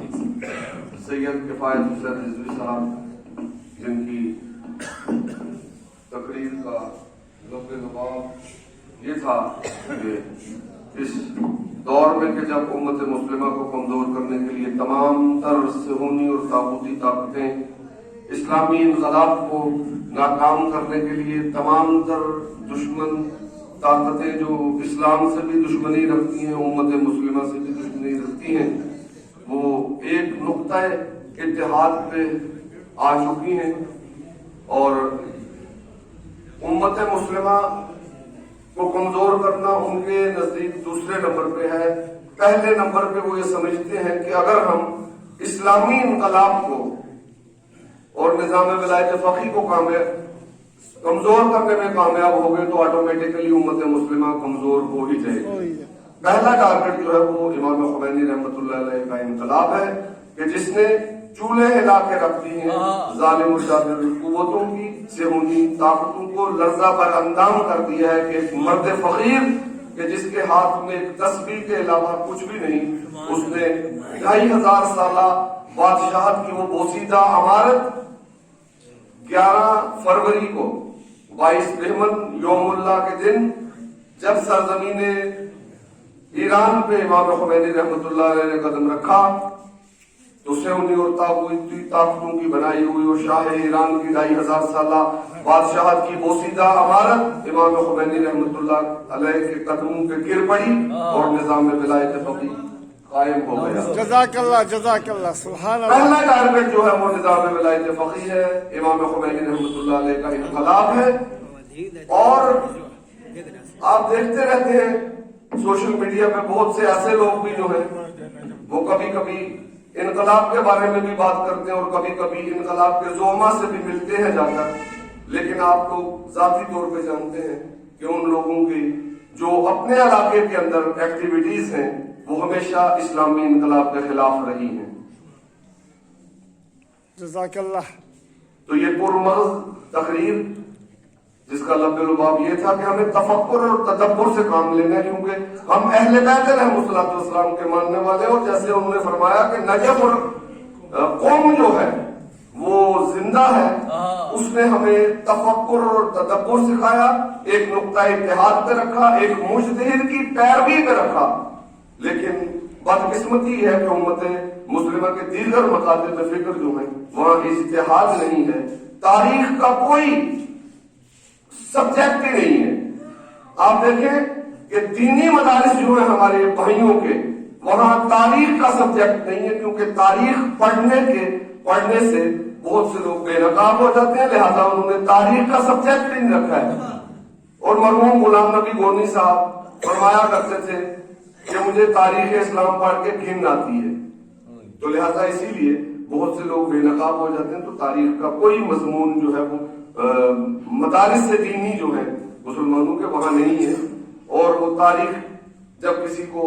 सैयद किफायत हुसैन रिजवी साहब, जिनकी तकरीर का लफ्ज़ लबाब ये था कि इस दौर में कि जब उम्मत मुस्लिमा को कमजोर करने के लिए तमाम तर सहूनी और ताबूती ताकतें इस्लामी इनकलाब को नाकाम करने के लिए तमाम तर दुश्मन ताकतें जो इस्लाम से भी दुश्मनी रखती हैं, उम्मत मुस्लिमा से भी दुश्मनी रखती हैं, वो एक नुक्ता इत्तेहाद पे आ चुकी हैं और उम्मत मुस्लिमा को कमजोर करना उनके नजदीक दूसरे नंबर पे है। पहले नंबर पे वो ये समझते हैं कि अगर हम इस्लामी इनकलाब को और निजाम विलायत फकी को कमजोर करने में कामयाब हो गए तो ऑटोमेटिकली उम्मत मुस्लिमा कमजोर हो ही जाएगी। पहला टारगेट जो है वो इमाम खुमैनी रहमतुल्लाह अलैह का इनकलाब है कि जिसने चूल्हे हिला के रख दी हैं जालिम और जाबिर कुव्वतों की सेहूनी ताकतों को लर्जा पर अंदाम कर दिया है कि एक मर्द फकीर कि जिसके हाथ में एक तस्बीह के अलावा कुछ भी नहीं, उसने 2500 साला बादशाहत की वो बोसीदा अमारत 11 फरवरी को 22 बहमन यौमुल्लाह के दिन जब सरजमीने ईरान पे इमाम खुमैनी रहमतुल्लाह अलैह ने कदम रखा तो सेहूनी और ताबूती ताकतों की बनाई हुई और शाह ईरान की 2500 साला बादशाहत की बोसीदा अमारत इमाम खुमैनी रहमतुल्लाह अलैह के कदमों पे गिर पड़ी और निजाम विलायत फकी कायम हो गया। जज़ाकल्लाह सुभान अल्लाह। पहला टारगेट जो है वो निजाम विलायत फकी है, इमाम खुमैनी रहमतुल्लाह अलैह का इनकलाब है। और आप देखते रहते हैं सोशल मीडिया पे बहुत से ऐसे लोग भी जो है वो कभी कभी इनकलाब के बारे में भी बात करते हैं और कभी कभी इनकलाब के जोमा से भी मिलते हैं जाकर, लेकिन आप लोग जाती तौर पे जानते हैं कि उन लोगों की जो अपने इलाके के अंदर एक्टिविटीज हैं वो हमेशा इस्लामी इनकलाब के खिलाफ रही हैं। जज़ाकल्लाह। तो ये पुरमग़ज़ तकरीर जिसका लब्ज़-ए-लुबाब ये था कि हमें तफक्कुर और तदब्बुर से काम लेना है, क्योंकि हम अहले बैत अलैहिस्सलाम के मानने वाले, और जैसे उन्होंने फरमाया कि नजब और कौम जो है वो जिंदा है, उसने हमें तफक्कुर और तदब्बुर सिखाया, एक नुक्ता इत्तेहाद पे रखा, एक मुज्तहिद की पैरवी पे रखा। लेकिन बदकिस्मती है कि उम्मत मुस्लिमा के दीगर मकातिब फिक्र जो है वहां इज्तिहाद नहीं है, तारीख का कोई सब्जेक्ट ही नहीं है। आप देखें कि दीनी मदारिस जो है हमारे भाइयों के, वहां तारीख का सब्जेक्ट नहीं है, क्योंकि तारीख पढ़ने से बहुत से लोग बेनकाब हो जाते हैं, लिहाजा उन्होंने तारीख का सब्जेक्ट नहीं रखा है। और मरहूम गुलाम नबी गोनी साहब फरमाया करते थे कि मुझे तारीख इस्लाम पढ़ के घिन आती है, तो लिहाजा इसीलिए बहुत से लोग बेनकाब हो जाते हैं। तो तारीख का कोई मजमून जो है वो मदारिस से दीनी जो है मुसलमानों के वहां नहीं है। और वो तारीख जब किसी को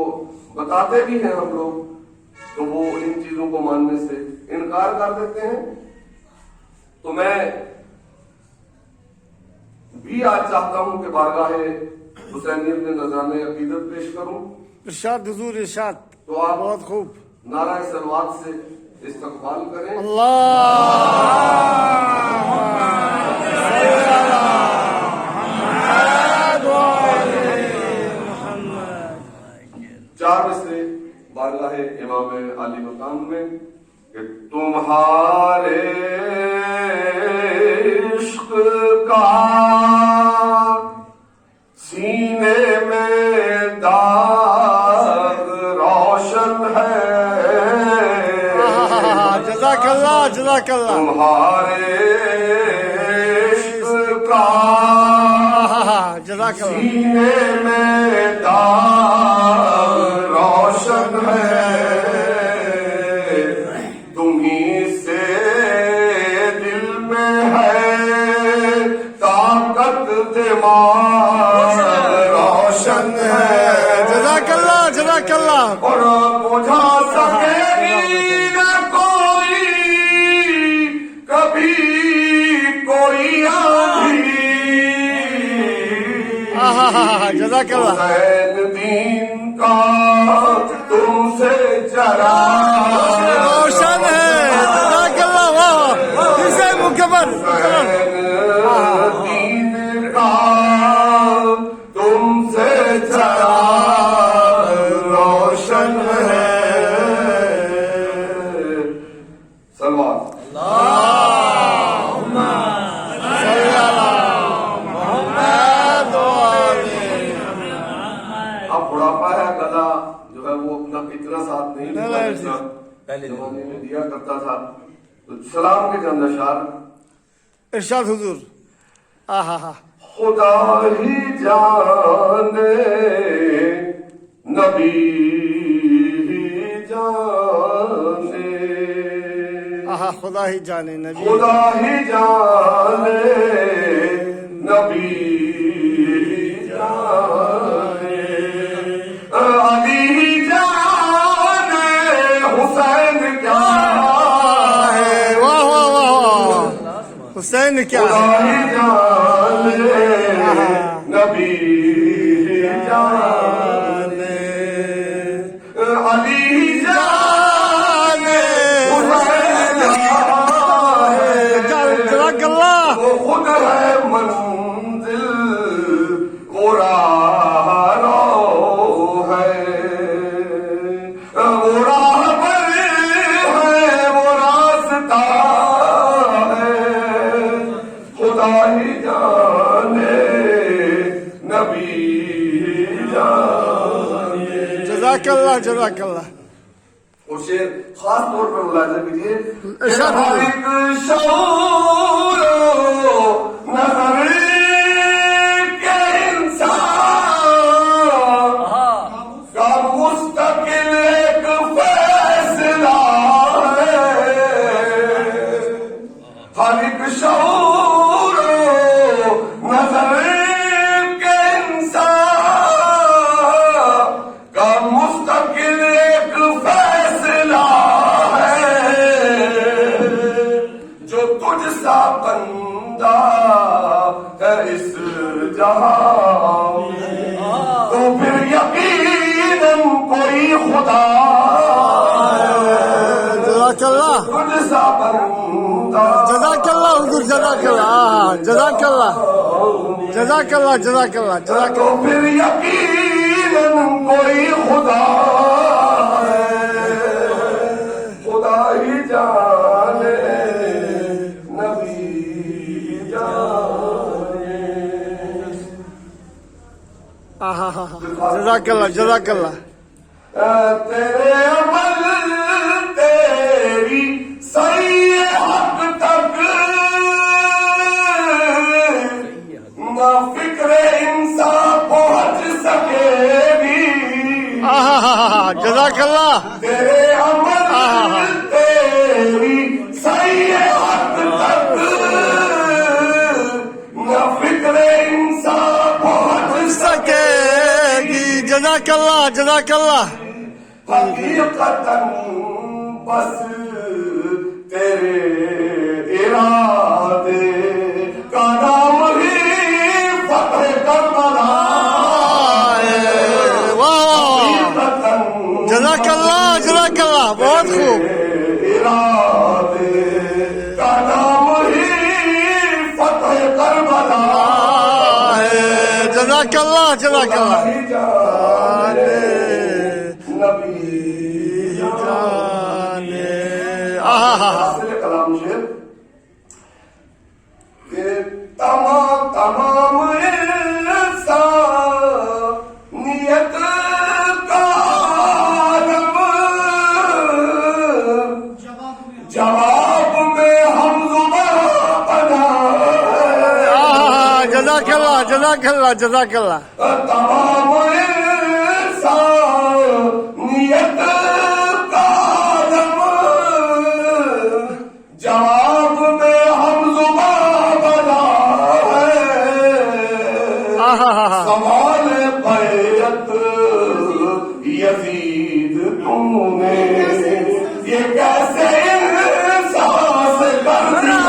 बताते भी हैं हम लोग तो वो इन चीजों को मानने से इनकार कर देते हैं। तो मैं भी आज चाहता हूं कि बारगाहे हुसैनियत में नजराने अकीदत पेश करूं। इरशाद हुजूर इरशाद। तो आप बहुत खूब नारा सलवात से इस्तकबाल करें। चार मिसरे बारगाहे इमाम आली मकाम में कि तुम्हारे इश्क का सीने में दाग रोशन है, जज़ाकल्लाह जज़ाकल्लाह। तुम्हारे इश्क का सीने में दाग रोशन है, तुम्ही से दिल में है ताकत दिमाग रोशन है। जज़ाकल्लाह जज़ाकल्लाह। और बुझा सकेगी न कोई कभी कोई आंधी, जज़ाकल्लाह। हुसैन दीन का तुमसे जरा پہلے زمانے میں دیا کرتا تھا. تو سلام کے چند اشعار. ارشاد حضور. آہا خدا ہی جانے نبی ہی جانے. آہا خدا ہی جانے نبی. خدا ہی جانے نبی ہی جانے. علی ہی جانے حسین کیا ہے. واہ واہ واہ واہ. حسین کیا خدا ہے. ہی جانے نبی ہی جانے. علی ہی جانے حسین کیا ہے. جزاک اللہ. وہ خود ہے منزل وہ راہ رو ہے. وہ راہ پر ہے وہ راستہ ہے. خدا ہی جانے نبی ہی جانے. جزاک اللہ جزاک اللہ. اور شعر خاص طور پر ملاحظہ کیجیے. ارشاد ہر ایک شعور و نظر کے انسان کا مستقل ایک فیصلہ ہے. ہر ایک شعور و نظر کے انسان کا مستقل ایک فیصلہ ہے. جو تجھ سا بندہ ہے اس جہاں میں تو پھر یقیناً کوئی خدا ہے. جزاک اللہ. تجھ سا بندہ جزاک اللہ حضور. جزاک اللہ. جزاک اللہ. جزاک اللہ جزاک اللہ جزاک تو پھر یقیناً کوئی خدا ہے. خدا ہی جانے نبی ہی جانے. جزاک اللہ جزاک اللہ. تیرے عمل تیری صحیح حق تک نہ فکر انسان پہنچ سکے گی. جزاک اللہ. تیرے عمل تیری صحیح حق تک نہ فکر انسان پہنچ سکے گی. جزاک اللہ جزاک اللہ. حقیقتاً بس تیرے ارادے کا نام ہی فتح کربلا ہے. حقیقتاً جزاک اللہ جزاک اللہ. بہت خوب. ارادے کا نام ہی فتح کربلا ہے. جزاک اللہ جزاک اللہ. نبی جانے. کلام شیر کہ تمام انسانیت کا عالم جواب میں ہم زباں بنا ہے. جزاک اللہ جزاک اللہ جزاک اللہ. تمام انسانیت کا عالم جواب میں ہم زباں بنا ہے. سوال بیعت یزید تو نے یہ کیسے احساس کر دیا.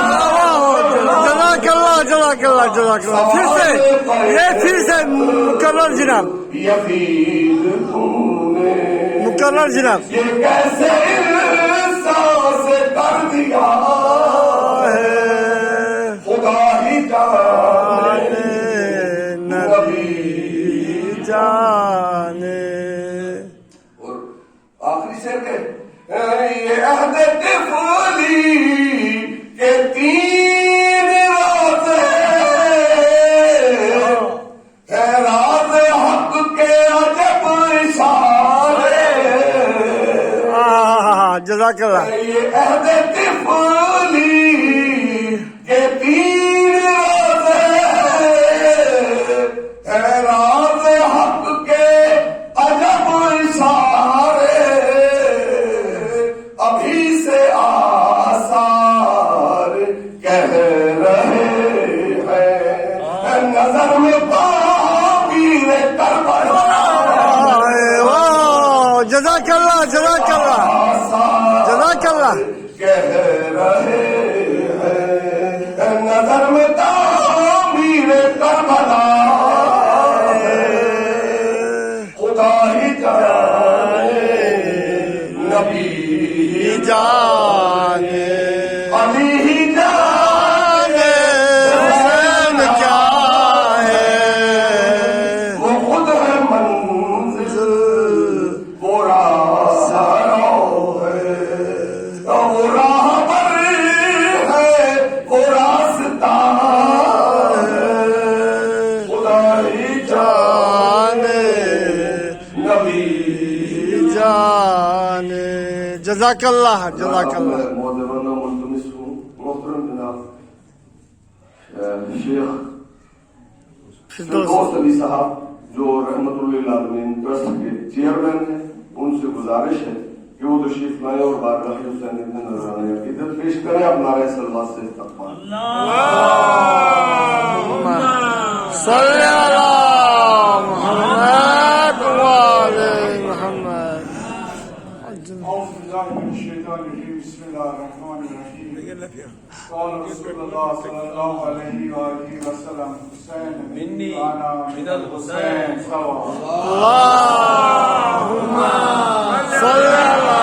جزاک اللہ جزاک اللہ جزاک اللہ. پھر سے یہ پھر سے مکرر جناب یزید تو نے مکرر جناب. یہ کیسے احساس کر دیا ہے. خدا ہی جانے نبی جانے. اور آخری شعر کے یہ عہد طفلی کے 3 راز ہے راز حق کے عجب اشارے. جزاک اللہ یہ عہد طفلی کے 3 روزے اے راز حق کے عجب اشارے ابھی سے آثار کہہ رہے ہیں نظر میں تعبیر کربلا جزاک اللہ جزاک اللہ جزاک اللہ کہہ رہے ہیں نظر میں تعبیر کربلا خدا ہی جانے نبی ہی جانے علی ہی جانے حسین کیا ہے وہ خود ہے منزل وہ راہ ہے وہ راہ پر ہے وہ راستہ ہے خدا ہی جانے نبی جانے جزاک اللہ جزاک اللہ مولانا ملتمس ہوں محترم جناب شیخ فردوس علی صاحب جو رحمت اللہ عالمین ٹرسٹ کے چیئرمین ہیں ان سے گزارش ہے کہ وہ تشریف لائیں اور بارگاہ حسین ابن نورانی عقیدت پیش کریں اب نعرہ سلوات سے استقبال صلی علی محمد وعلی محمد أعوذ بالله من الشيطان الرجيم بسم الله الرحمن الرحيم قال رسول الله صلى الله عليه وآله وسلم حسين مني أنا من الحسين سوا اللهم صل على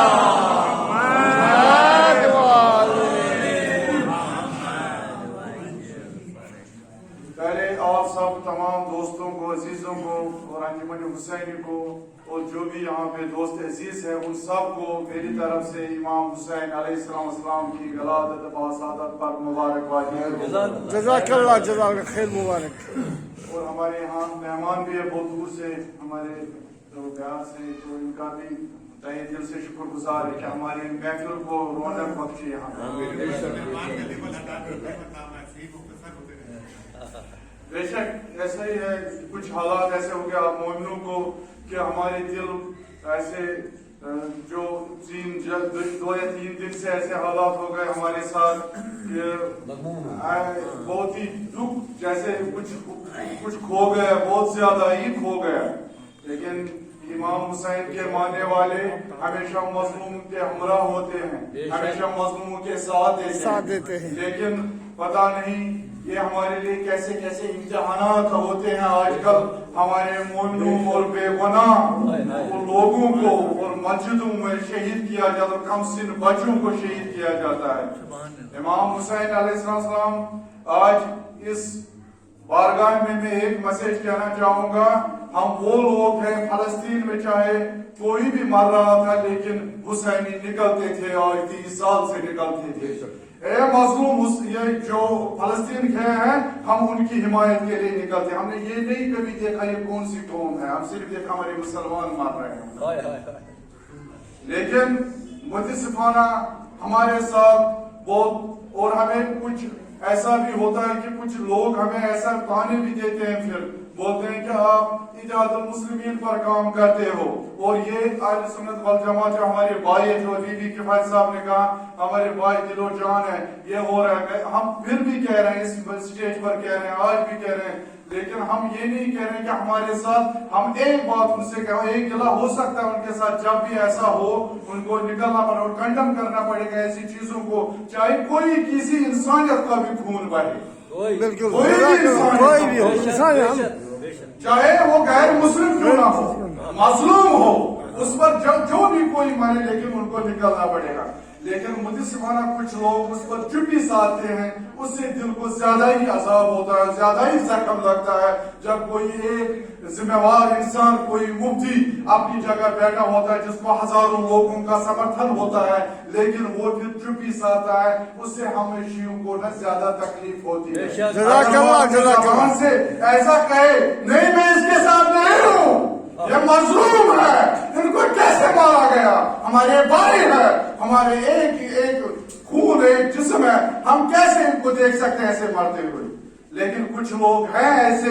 محمد وعلى پہلے آپ سب تمام دوستوں کو عزیزوں کو اور انجمن حسینی کو اور جو بھی یہاں پہ دوست عزیز ہیں ان سب کو میری طرف سے امام حسین علیہ السلام کی ولادت باسعادت پر مبارکباد جزاک اللہ جزاک اللہ خیر مبارک اور ہمارے یہاں مہمان بھی ہے بہت دور سے ہمارے جو بہار سے تو ان کا بھی تہہ دل سے شکر گزار ہے کہ ہماری محفل کو رونق بخشی یہاں بے شک ایسا ہی ہے کچھ حالات ایسے ہو گیا مومنوں کو کہ ہمارے دل ایسے جو 2 یا 3 دن سے ایسے حالات ہو گئے ہمارے ساتھ کہ بہت ہی دکھ جیسے کچھ کھو گیا بہت زیادہ ہی کھو گیا لیکن امام حسین کے ماننے والے ہمیشہ مظلوم کے ہمراہ ہوتے ہیں ہمیشہ مظلوموں کے ساتھ دیتے ہیں لیکن پتہ نہیں یہ ہمارے لیے کیسے کیسے امتحانات ہوتے ہیں آج کل ہمارے مومنوں اور بے گناہ لوگوں کو اور مسجدوں میں شہید کیا جاتا ہے کم سن بچوں کو شہید کیا جاتا ہے امام حسین علیہ السلام آج اس بارگاہ میں ایک میسج کہنا چاہوں گا ہم وہ لوگ ہیں فلسطین میں چاہے کوئی بھی مر رہا تھا لیکن حسینی نکلتے تھے اور 30 سال سے نکلتے تھے اے مظلوم یہ جو فلسطین کے ہیں ہم ان کی حمایت کے لیے نکلتے ہیں ہم نے یہ نہیں کبھی دیکھا یہ کون سی قوم ہے ہم صرف دیکھا ہمارے مسلمان مار رہے ہیں لیکن متاسفانہ ہمارے ساتھ بہت اور ہمیں کچھ ایسا بھی ہوتا ہے کہ کچھ لوگ ہمیں ایسا تانے بھی دیتے ہیں پھر بولتے ہیں کہ آپ اتحاد المسلمین پر کام کرتے ہو اور یہ اہل سنت والجماعت جو ہمارے بھائی جو بی بی کفایت صاحب نے کہا ہمارے بھائی دل و جان ہے یہ ہو رہا ہے ہم پھر بھی کہہ رہے ہیں اس سٹیج پر کہہ رہے ہیں آج بھی کہہ رہے ہیں لیکن ہم یہ نہیں کہہ رہے کہ ہمارے ساتھ ہم ایک بات ان سے کہو ایک گلا ہو سکتا ہے ان کے ساتھ جب بھی ایسا ہو ان کو نکلنا پڑے اور کنڈم کرنا پڑے گا ایسی چیزوں کو چاہے کوئی کسی انسانیت کا بھی خون بہے بالکل کوئی بھی ہو چاہے وہ غیر مسلم کیوں نہ ہو مظلوم ہو اس پر جو بھی کوئی مارے لیکن ان کو نکلنا پڑے گا لیکن متاسفانہ کچھ لوگ اس پر چپی ساتھتے ہیں اس سے دل کو زیادہ ہی عذاب ہوتا ہے زیادہ ہی زخم لگتا ہے جب کوئی ایک ذمہ وار انسان کوئی مفتی اپنی جگہ بیٹھا ہوتا ہے جس کو ہزاروں لوگوں کا سمرتھن ہوتا ہے لیکن وہ پھر چپی ساتھتا ہے اس سے ہمیں شیعوں کو نہ زیادہ تکلیف ہوتی ہے زبان سے ایسا کہے نہیں میں اس کے ساتھ نہیں ہوں یہ مظلوم ہے ان کو کیسے مارا گیا ہمارے بھائی ہے हमारे एक खून एक जिस्म है, हम कैसे इनको देख सकते हैं ऐसे मरते हुए। लेकिन कुछ लोग हैं ऐसे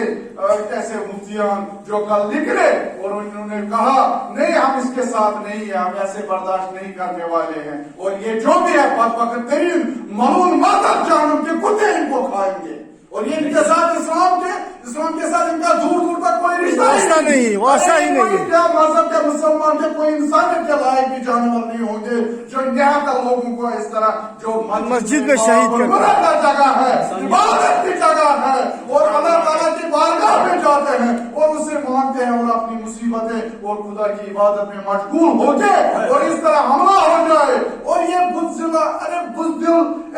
मुफ्तियान जो कल निकले और उन्होंने कहा नहीं हम इसके साथ नहीं है, हम ऐसे बर्दाश्त नहीं करने वाले हैं, और ये जो भी है बदबख्तरीन मलून मातर जानम के कुत्ते इनको खाएंगे, और ये इनके साथ इस्लाम के साथ इनका दूर दूर तक कोई रिश्ता नहीं, वास्ता ही नहीं। क्या मजहब के मुसलमान के कोई इंसानियत के लायक भी जानवर नहीं होंगे जो निहत्ता लोगों को इस तरह जो मस्जिद में शहीद करता जगह है, इबादत की जगह है, और अल्लाह ताला की बारगाह में जाते हैं और उसे मांगते हैं और अपनी मुसीबतें और खुदा की इबादत में मशगूल हो जाए, और इस तरह हमला हो जाए, और ये बुज़दिल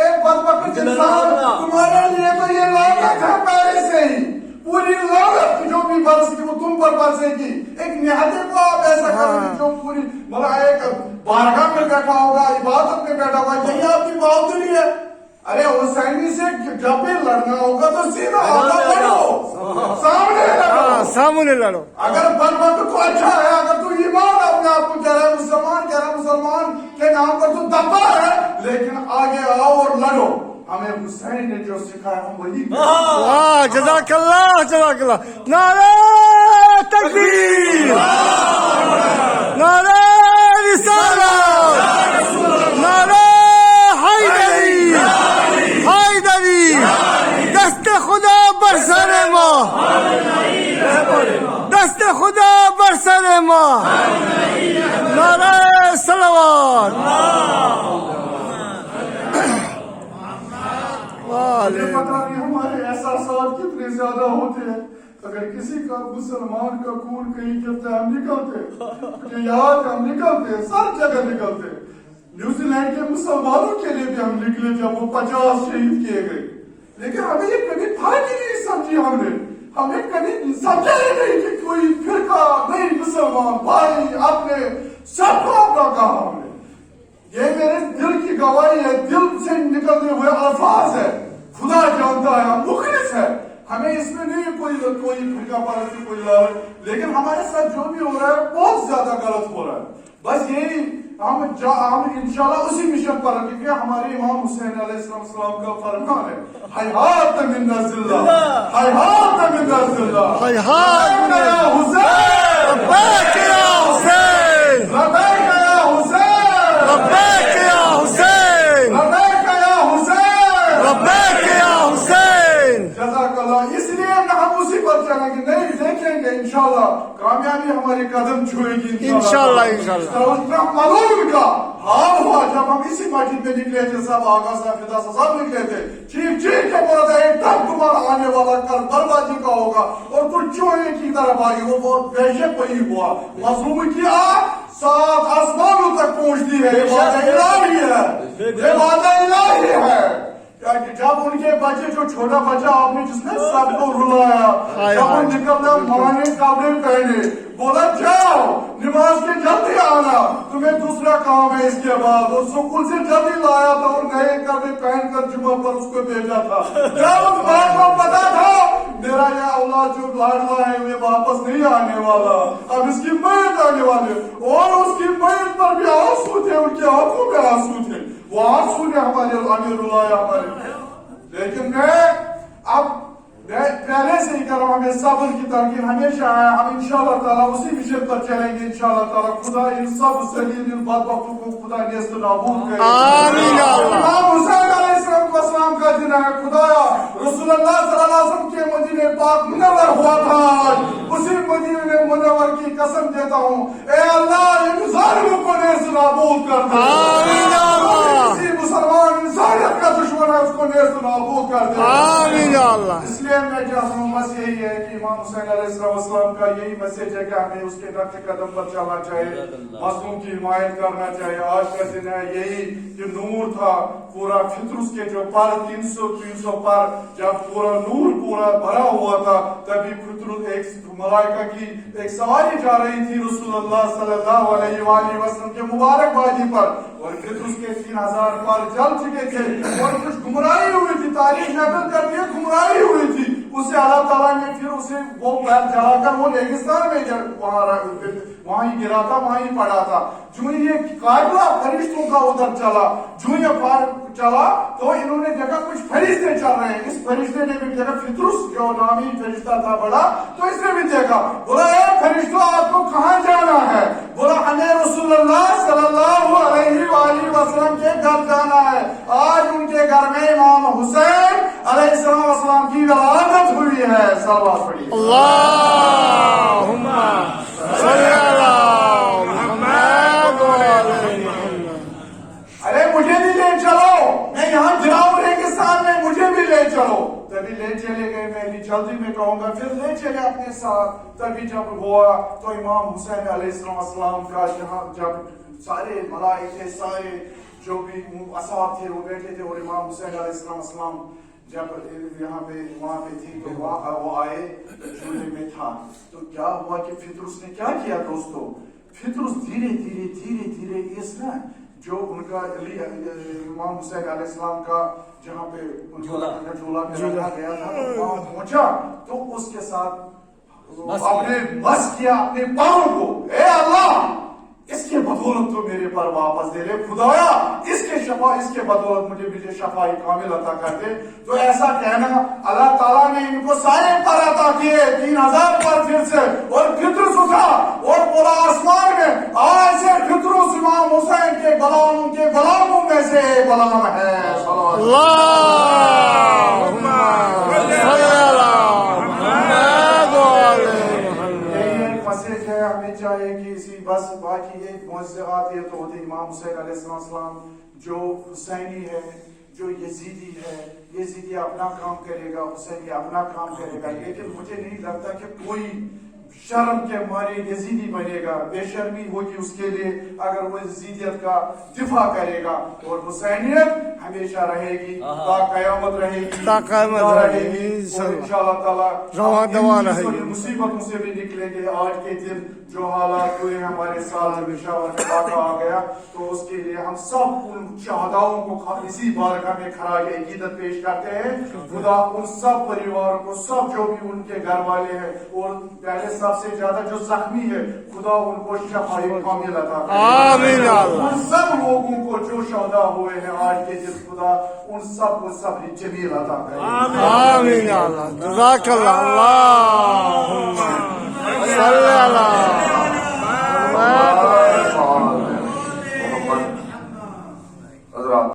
एक बदबख्त इंसान, तुम्हारे लिए तो ये लानत है पहले से ही, पूरी लानत जो भी बरसेगी वो तुम पर बरसेगी। एक निहत्ते को आप ऐसा करोगे जो पूरी मतलब एक बारगाह में बैठा होगा, इबादत में बैठा होगा, यही आपकी बहादुरी है। अरे हुसैनी से जब भी लड़ना होगा तो सीधा होगा, लड़ो, सामने लड़ो। अगर बदबख्त तो अच्छा है, अगर तू ईमान अपने आप को कह रहा है मुसलमान के नाम पर तू दबा है, लेकिन आगे आओ और लड़ो। हमें हुसैन ने जो सिखाया हम वही। वाह, जज़ाकल्लाह। नारे तकबीर, नारे रिसालत, नारे हैदरी, दस्त खुदा बरसर माँ, दस्त खुदा बरसर माँ, नारे सलवात। पता नहीं हमारे एहसासात कितने ज्यादा होते हैं। अगर किसी का मुसलमान का खून कहीं गिरता है हम निकलते, मुझे याद है हम निकलते, सब जगह निकलते। न्यूजीलैंड के मुसलमानों के लिए भी हम निकले जब वो 50 शहीद किए गए, लेकिन हमें ये कभी था कि नहीं समझी, हमें कभी समझा ही नहीं कि कोई फिरका नहीं, मुसलमान भाई अपने सबको अपना कहा हमने। ये मेरे दिल की गवाही है, दिल से निकलने हुए अल्फाज है, खुदा जानता है हम मुखलिस है, हमें इसमें नहीं कोई फिरका परस्ती कोई लालच, लेकिन हमारे साथ जो भी हो रहा है बहुत ज्यादा गलत हो रहा है। बस यही हम इंशाल्लाह उसी मिशन पर, क्योंकि हमारे इमाम हुसैन अलैहिस्सलाम का फरमान है, हयात मिन्ना जिल्ला, हयात मिन्ना जिल्ला, हयात या हुसैन, लब्बैक या हुसैन, लब्बैक या हुसैन, लब्बैक या हुसैन, लब्बैक या हुसैन, लब्बैक या हुसैन। जज़ाकल्लाह। इसलिए हम उसी पर चलेंगे, नहीं देखेंगे इंशाल्लाह कामयाबी हमारे कदम छुएगी इंशाल्लाह। मलून का हाल हुआ जब हम इसी मस्जिद में निकले थे, सब आगा साहब फिदा साहब निकले थे, चीख के बोला था एकदम तुम्हारा आने वाला कल बर्बादी का होगा, और कुछ चोरी की तरफ आई, वो बहुत बेशक वही हुआ। मजलूम की आग 7 आसमानों तक पहुंचती है, ये बात इलाही है, ये बात इलाही है। जब उनके बच्चे जो छोटा बच्चा आपने जिसने सबको रुलाया, जब वो निकलना माँ ने कपड़े पहने, बोला जाओ नमाज के जल्दी आना, तुम्हें दूसरा काम है इसके बाद, और स्कूल से जल्दी लाया था और नए कपड़े पहनकर जुम्मा पर उसको भेजा था। जब उस माँ को पता था मेरा यह औलाद जो लाडला है वे वापस नहीं आने वाला, अब इसकी मैयत आने वाले, और उसकी मैयत पर भी आंसू थे, उनकी आंखों में आंसू थे, वो आंसू ने हमारे आगे रुलाया हमारे। लेकिन मैं पहले से ही कर रहा हूं, हमें सब्र की तरकीब हमेशा है, हम इंशाअल्लाह ताला उसी विषय पर चलेंगे इंशाअल्लाह ताला। खुदा इन सब जलील बदबख्तों को खुदा नेस्त नाबूद करे, आमीन। इमाम हुसैन अलैहिस्सलाम का दिन है, खुदाया रसूलुल्लाह सल्लल्लाहु अलैहि वसल्लम के मदीने पाक मुनव्वर हुआ था, उसी मदीने मुनव्वर की कसम देता हूँ, ए अल्लाह इन जालिमों को नेस्त नाबूद कर दे, आमीन। किसी मुसलमान इंसानियत का दुश्मन है उसको नेस्त नाबूद कर दे, आमीन अल्लाह। इसलिए मैं क्या हूँ, बस यही है कि इमाम हुसैन अलैहिस्सलाम का यही मैसेज है कि हमें उसके नक्शे कदम पर चलना चाहिए, मजलूम की हिमायत करना चाहिए। आज का दिन है यही कि नूर था पूरा फित्र उसके जो पर 300 पर जब पूरा नूर पूरा भरा हुआ था, तभी फित्र एक मलाइका की एक सवारी जा रही थी रसूलुल्लाह सल्लल्लाहु अलैहि वसल्लम के मुबारकबादी पर, और फित्र उसके 3000 पर जल चुके थे और कुछ गुमराही हुई थी, तारीख नकल करती है गुमराही हुई थी, उसे अल्लाह ताला ने फिर उसे वो पैर जलाकर वो रेगिस्तान में वहां ही गिरा था, वहां ही पड़ा था। जो ये काफिला फरिश्तों का उधर चला, जो ये पार चला तो इन्होंने देखा कुछ फरिश्ते चल रहे हैं। इस फरिश्ते ने भी देखा, फितरुस जो नामी फरिश्ता था बड़ा, तो इसने भी देखा, बोला ए फरिश्तों आपको कहाँ जाना है? बोला हमें रसूलुल्लाह सल्लल्लाहु अलैहि वसल्लम के घर जाना है। आज उनके घर में इमाम हुसैन अलैहिस्सलाम की विलादत हुई है। सलवात पढ़िए। अल्लाहुम्मा सल्ली अला मुहम्मद व अला मुहम्मद। अरे मुझे भी ले चलो, मैं यहाँ गिरा हूँ रेगिस्तान में, मुझे भी ले चलो। तभी ले चले गए, मैं भी जल्दी में कहूंगा, फिर ले चले अपने साथ। तभी जब हुआ तो इमाम हुसैन अलैहिस्सलाम का जब सारे मलाइके सारे जो भी असहाब थे वो बैठे थे, और इमाम हुसैन अलैहिस्सलाम जब यहाँ पे वहां पे थी तो वो आए झूले में था। तो क्या हुआ कि फितरुस ने क्या किया दोस्तों, फितरुस धीरे धीरे धीरे धीरे इस ना जो उनका इमाम हुसैन अलैहिस्सलाम का जहाँ पे झूला रखा गया था तो वहां पहुंचा, तो उसके साथ अपने बस किया अपने पाँव को, ए अल्लाह इसके बदौलत तो मेरे पर वापस दे ले खुदाया, इसके बदौलत मुझे शफाई कामिल अता कर दे। तो ऐसा कहना अल्लाह ताला ने इनको सारे पर अता किए 3000 पर फिर से, और फितरुस उठा और बोला आसमान में आज से फितरुस इमाम हुसैन के गुलामों में से गुलाम है। अल्लाहुम्मा सल्ली अला मुहम्मद व अला मुहम्मद। यही मैसेज है हमें चाहिए कि इसी बस बाकी ये मुअज्जिज़ात ये तो होते इमाम हुसैन अलैहिस्सलाम जो हुसैनी है, जो यजीदी है, यजीदी अपना काम करेगा, हुसैनी अपना काम करेगा। लेकिन मुझे नहीं लगता कि कोई शर्म के मारे यजीदी बनेगा, बेशर्मी होगी उसके लिए अगर वो यजीदियत का दिफा करेगा। और हुसैनियत हमेशा रहेगी, क़यामत रहेगी, और इंशाअल्लाह ताला रवा दवा रहेगी। मुसीबतों से भी निकलेंगे। आज के दिन जो हालात हुए हमारे साथ पेशावर में वाक़ा आ गया, तो उसके लिए हम सब उन शहदाओं को इसी बारगाह में खराज अकीदत पेश करते हैं। खुदा उन सब परिवारों को, सब जो भी उनके घर वाले हैं, और पहले सबसे ज्यादा जो जख्मी है, खुदा उनको शफाई कामिल अता करे। आमीन। उन सब लोगों को जो शहदा हुए हैं आज के दिन, खुदा उन सब को सब्र जमील अता करे। आमीन। अल्लाह जज़ाकल्लाह।